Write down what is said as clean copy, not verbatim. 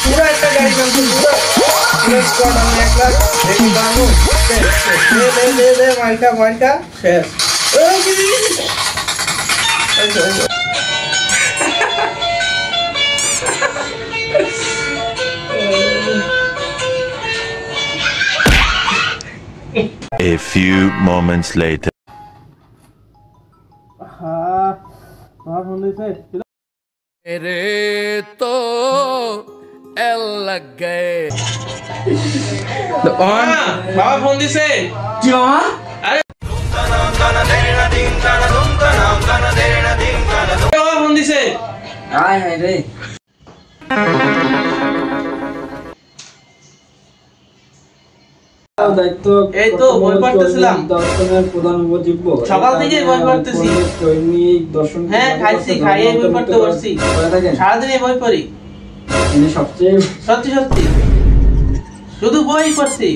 पूरा একটা গাড়ি ভাঙছে পুরো স্কোয়াড আমি একলা দেখি বানু দে মার্কা শেষ A few moments later. रे तो एल लग गए बाबा फोन दिसे क्या अरे बाबा फोन दिसे आय हाय रे দায়িত্ব এই তো বই পড়তেছিলাম দর্শনের প্রধান উপজীব্য সকাল থেকে বই পড়তেছি দৈনিক দর্শন হ্যাঁ খাইয়ে বই পড়তে বসছি সারা দিন বই পড়ি মানে সবচেয়ে সত্যি শুধু বই পড়ছি